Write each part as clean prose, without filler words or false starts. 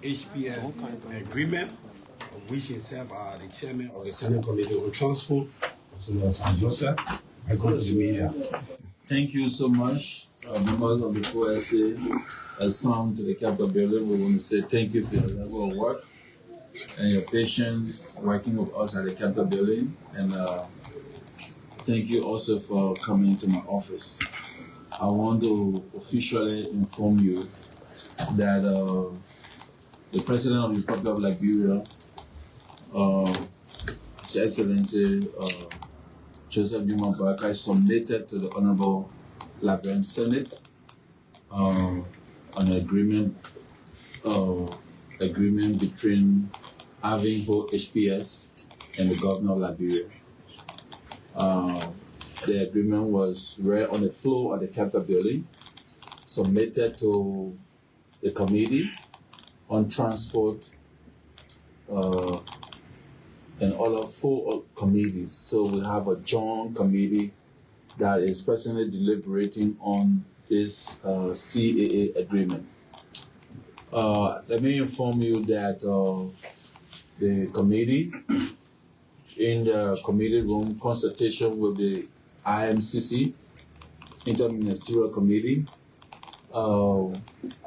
HPS agreement, of which himself are the chairman of the Senate Committee on Transport, Senator Saah Joseph. I go to the media. Thank you so much, members of the 4SA. As some to the Capitol building, we want to say thank you for your level of work and your patience working with us at the Capitol building. And thank you also for coming to my office. I want to officially inform you that the President of the Republic of Liberia, His Excellency Joseph Duma Baraka, submitted to the Honorable Liberian Senate an agreement between Ivanhoe HPS and the Governor of Liberia. The agreement was read on the floor of the Capitol building, submitted to the Committee on Transport and other 4 committees. So we have a joint committee that is presently deliberating on this CAA agreement. Let me inform you that the committee, in the committee room, consultation with the IMCC, Interministerial Committee.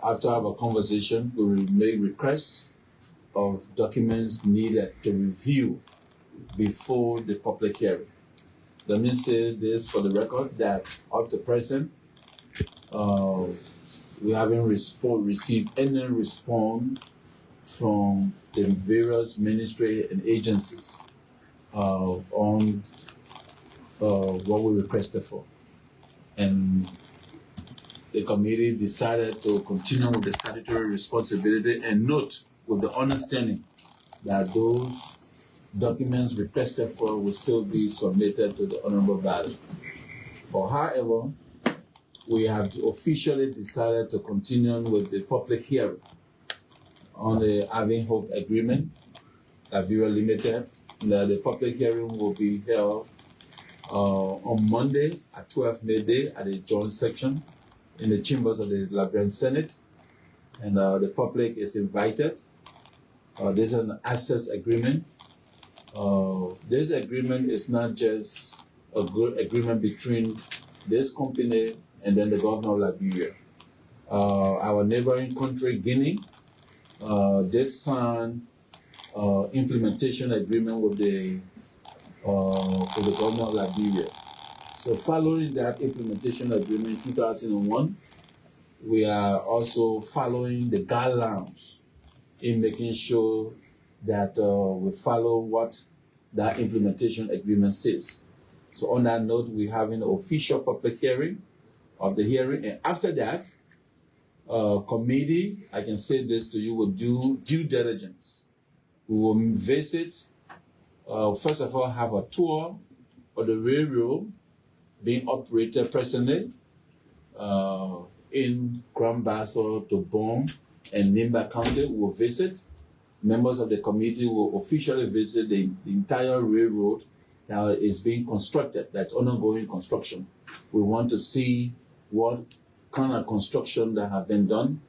After our conversation, we will make requests of documents needed to review before the public hearing. Let me say this for the record that up to present, we haven't received any response from the various ministry and agencies on what we requested for. And the committee decided to continue with the statutory responsibility and note with the understanding that those documents requested for will still be submitted to the honorable body. But however, we have officially decided to continue with the public hearing on the Ivanhoe agreement, Liberia Limited. The public hearing will be held on Monday at 12 midday at the joint section in the chambers of the Liberian Senate, and the public is invited. There's an access agreement. This agreement is not just a good agreement between this company and then the governor of Liberia. Our neighboring country, Guinea, did sign implementation agreement with the governor of Liberia. So following that implementation agreement in 2001, we are also following the guidelines in making sure that we follow what that implementation agreement says. So on that note, we're having an official public hearing of the hearing, and after that, committee, I can say this to you, will do due diligence. We will visit, first of all, have a tour of the railroad being operated presently in Grand Bassa to Bom and Nimba County. We will visit. Members of the committee will officially visit the entire railroad that is being constructed, that's ongoing construction. We want to see what kind of construction that have been done.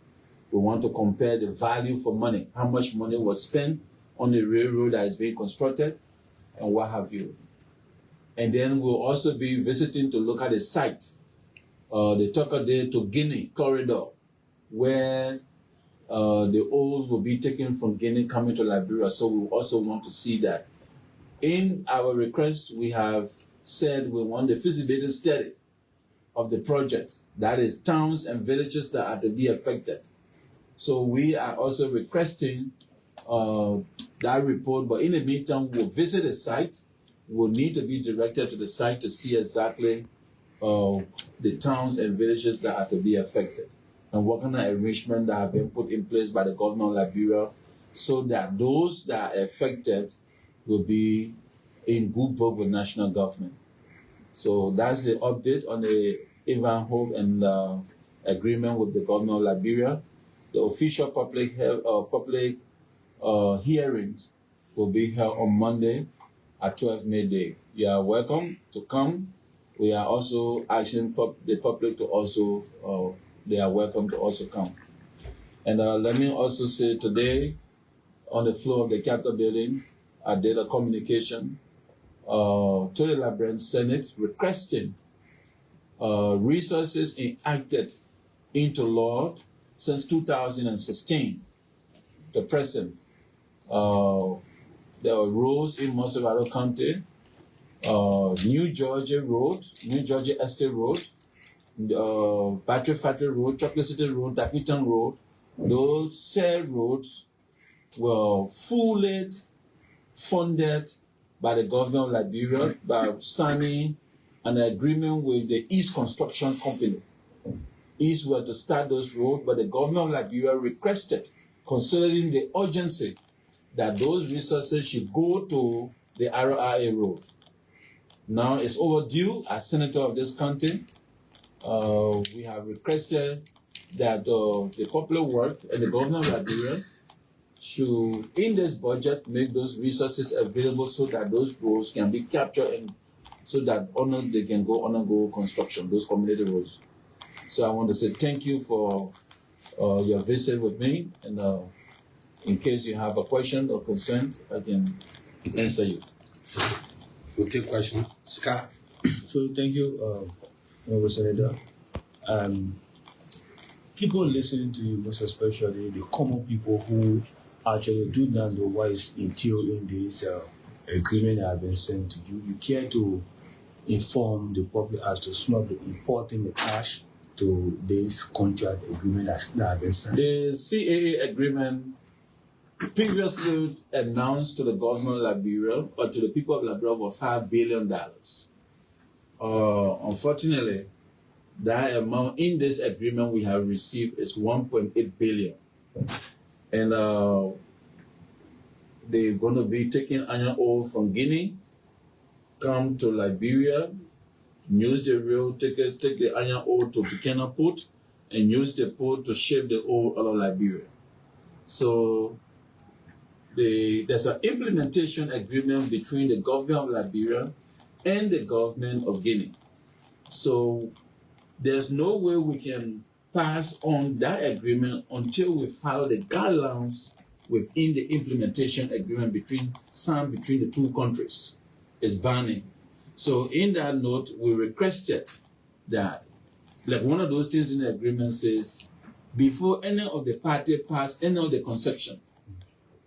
We want to compare the value for money, how much money was spent on the railroad that is being constructed, and what have you. And then we'll also be visiting to look at the site, the Tokade to Guinea corridor, where the oils will be taken from Guinea coming to Liberia. So we also want to see that. In our request, we have said we want the feasibility study of the project, that is towns and villages that are to be affected. So we are also requesting that report, but in the meantime, we'll visit the site. We'll need to be directed to the site to see exactly the towns and villages that are to be affected, and what kind of arrangement that have been put in place by the government of Liberia so that those that are affected will be in good book with national government. So that's the update on the Ivanhoe and agreement with the government of Liberia. The official public hearings will be held on Monday at 12 midday. You are welcome to come. We are also asking the public to also, they are welcome to also come. And let me also say today, on the floor of the Capitol building, I did a communication to the Liberian Senate requesting resources enacted into law since 2016 to present. There are roads in Mosavado County, New Georgia Road, New Georgia Estate Road, Battery Factory Road, Chocolate City Road, Tapiton Road. Those said roads were fully funded by the government of Liberia by signing an agreement with the East Construction Company. East were to start those roads, but the government of Liberia requested, considering the urgency, that those resources should go to the RRA road. Now it's overdue. As senator of this country, we have requested that the Popular Work and the government of Liberia should, in this budget, make those resources available so that those roads can be captured and so that they can undergo construction, those community roads. So I want to say thank you for your visit with me, and in case you have a question or concern, I can answer you. We'll take question. Scott. So thank you, Honorable Senator. People listening to you, most especially the common people who actually do not know what is entailed in this agreement that have been sent to you, you care to inform the public as to some of the importing the cash to this contract agreement that have been signed? The CAA agreement previously announced to the government of Liberia or to the people of Liberia was $5 billion. Unfortunately, that amount in this agreement we have received is 1.8 billion. And they're going to be taking iron ore from Guinea, come to Liberia, use the rail, take the iron ore to Buchanan Port, and use the port to ship the ore out of Liberia. So there's an implementation agreement between the government of Liberia and the government of Guinea. So there's no way we can pass on that agreement until we follow the guidelines within the implementation agreement signed between the two countries. It's binding. So in that note, we requested that, like one of those things in the agreement says, before any of the party pass any of the concession,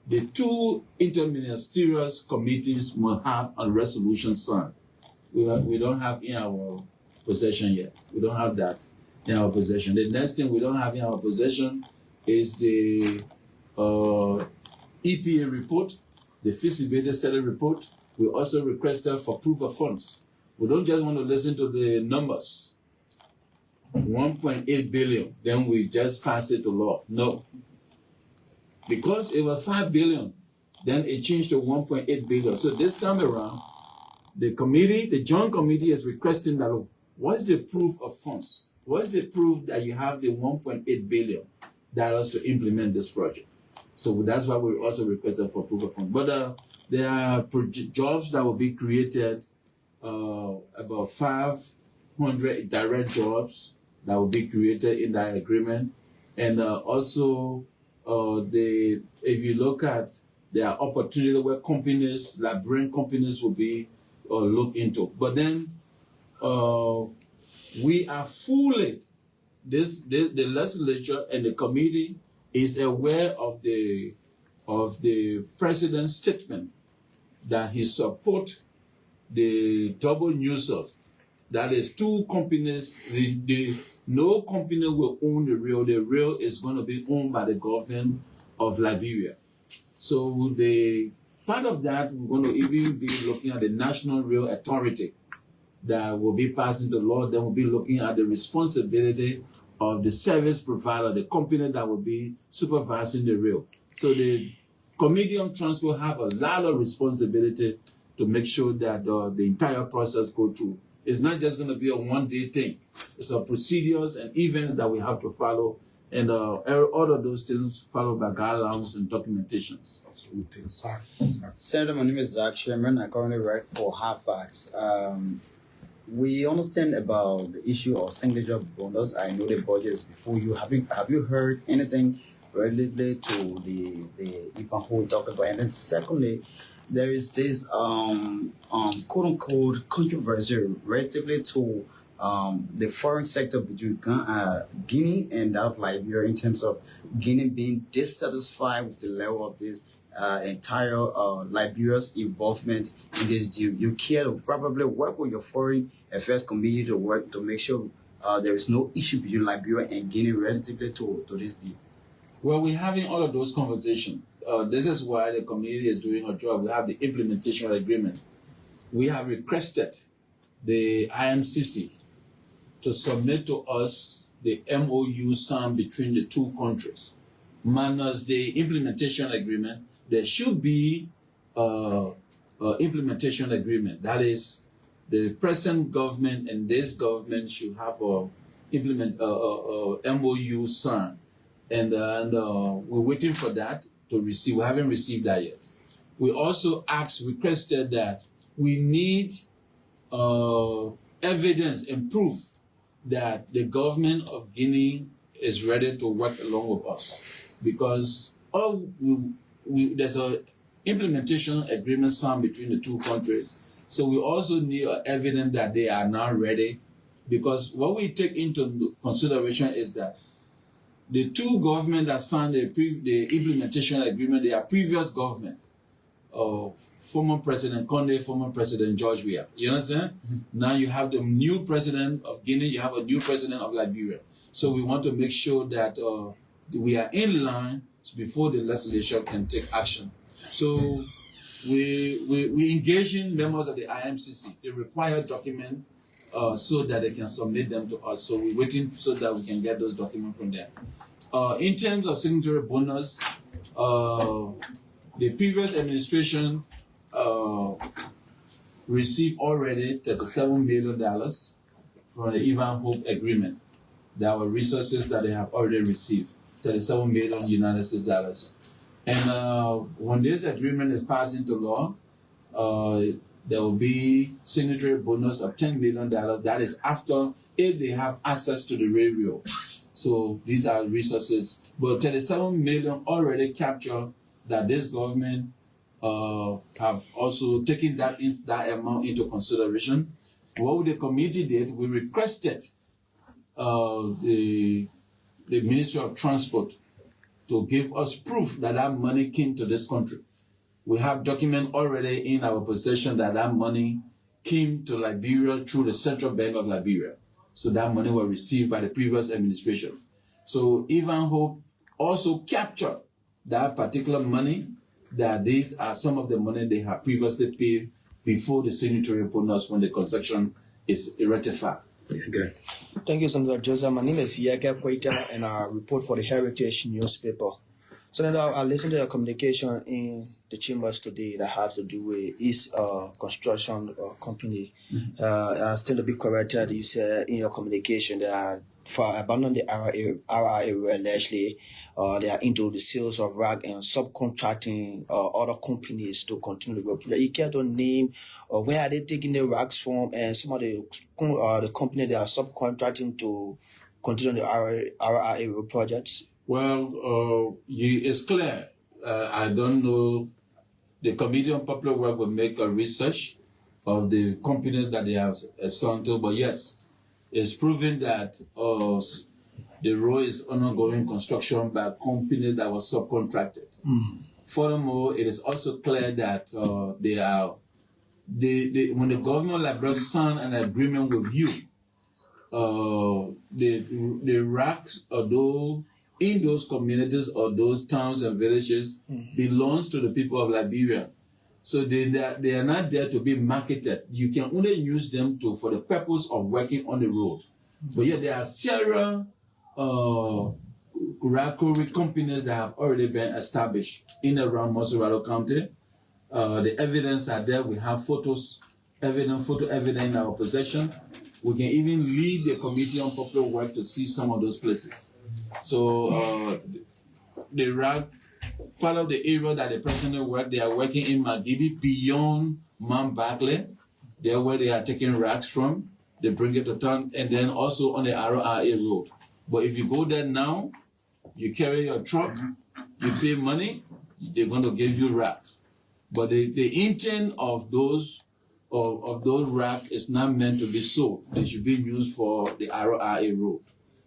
the two interministerial committees must have a resolution signed. We don't have in our possession yet. We don't have that in our possession. The next thing we don't have in our possession is the EPA report, the feasibility study report. We also requested for proof of funds. We don't just want to listen to the numbers. 1.8 billion, then we just pass it to law. No. Because it was 5 billion, then it changed to 1.8 billion. So this time around, the joint committee is requesting that, what's the proof of funds? What's the proof that you have the 1.8 billion dollars to implement this project? So that's why we also requested for proof of funds. But there are jobs that will be created, about 500 direct jobs that will be created in that agreement. And also, if you look at, there are opportunities where companies, Liberian companies will be looked into. But then we are fully, the legislature and the committee is aware of the president's statement that he support the double users. That is, two companies, no company will own the rail. The rail is going to be owned by the government of Liberia. So the part of that, we're going to even be looking at the National Rail Authority that will be passing the law. Then we'll be looking at the responsibility of the service provider, the company that will be supervising the rail. So the Committee on Transport have a lot of responsibility to make sure that the entire process go through. It's not just going to be a one-day thing. It's a procedures and events that we have to follow, and all of those things followed by guidelines and documentations. Senator, my name is Zach Sherman. I currently write for Halifax. We understand about the issue of single job bonus. I know the budget is before you. Have you heard anything relatively to the Ivanhoe we talked about. And then secondly, there is this quote unquote controversy relatively to the foreign sector between Guinea and that of Liberia in terms of Guinea being dissatisfied with the level of this entire Liberia's involvement in this deal. You care to probably work with your foreign affairs committee to work to make sure there is no issue between Liberia and Guinea relatively to this deal. Well, we're having all of those conversations. This is why the committee is doing a job. We have the implementation agreement. We have requested the IMCC to submit to us the MOU signed between the two countries. Minus the implementation agreement, there should be implementation agreement. That is, the present government and this government should have a MOU signed. And we're waiting for that to receive. We haven't received that yet. We also requested that we need evidence and proof that the government of Guinea is ready to work along with us, because there's a implementation agreement signed between the two countries. So we also need evidence that they are now ready, because what we take into consideration is that the two governments that signed the implementation agreement, they are previous government of former President Condé, former President George Weah. You understand? Mm-hmm. Now you have the new president of Guinea, you have a new president of Liberia. So we want to make sure that we are in line before the legislature can take action. So we engaging members of the IMCC, the required document, so that they can submit them to us. So we're waiting so that we can get those documents from them. In terms of signatory bonus, the previous administration received already $37 million from the Ivanhoe agreement. There were resources that they have already received, $37 million United States dollars. And when this agreement is passed into law, there will be signatory bonus of $10 million. That is after, if they have access to the railroad. So these are resources. But $37 million already captured that this government have also taken that amount into consideration. What the committee did, we requested the Ministry of Transport to give us proof that that money came to this country. We have document already in our possession that that money came to Liberia through the Central Bank of Liberia. So that money was received by the previous administration. So Ivanhoe also captured that particular money, that these are some of the money they have previously paid before the signatory bonus when the construction is ratified. Okay. Thank you, Senator Joseph. My name is Yaka Kwaita, and I report for the Heritage newspaper. Senator, I listened to your communication in the chambers today that has to do with East Construction Company. Still to be corrected, you said in your communication that for abandoning the RRA allegedly, they are into the sales of rag and subcontracting other companies to continue the work. You care to name where are they taking the rags from, and some of the company they are subcontracting to continue the RRA projects? Well, it's clear. I don't know. The Committee on Public Work will make a research of the companies that they have assigned to, but yes, it's proven that the road is undergoing construction by a company that was subcontracted. Furthermore, it is also clear that when the government of Liberia signed an agreement with you, the racks, although in those communities or those towns and villages, belongs to the people of Liberia. So they are not there to be marketed. You can only use them for the purpose of working on the road. But yet there are several quarry companies that have already been established in and around Montserrat County. The evidence are there. We have photo evidence in our possession. We can even lead the Committee on Public Work to see some of those places. So the rag, part of the area that the president work, they are working in Magibi beyond Mount Barclay. There where they are taking rags from. They bring it to town, and then also on the RRA road. But if you go there now, You carry your truck, you pay money, they're going to give you rack. But the intent of those rack is not meant to be sold. They should be used for the RRA road.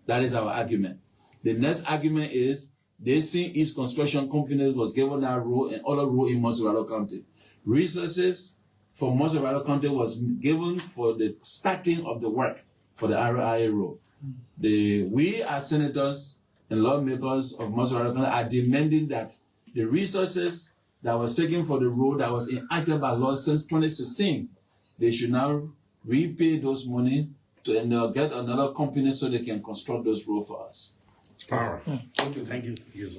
That is our argument. The next argument is they see East Construction Company was given that road and other road in Montserrat County. Resources for Montserrat County was given for the starting of the work for the RRA road. We as senators and lawmakers of Montserrat County are demanding that the resources that was taken for the road that was enacted by law since 2016, they should now repay those money and get another company so they can construct those roads for us. All right. Thank you.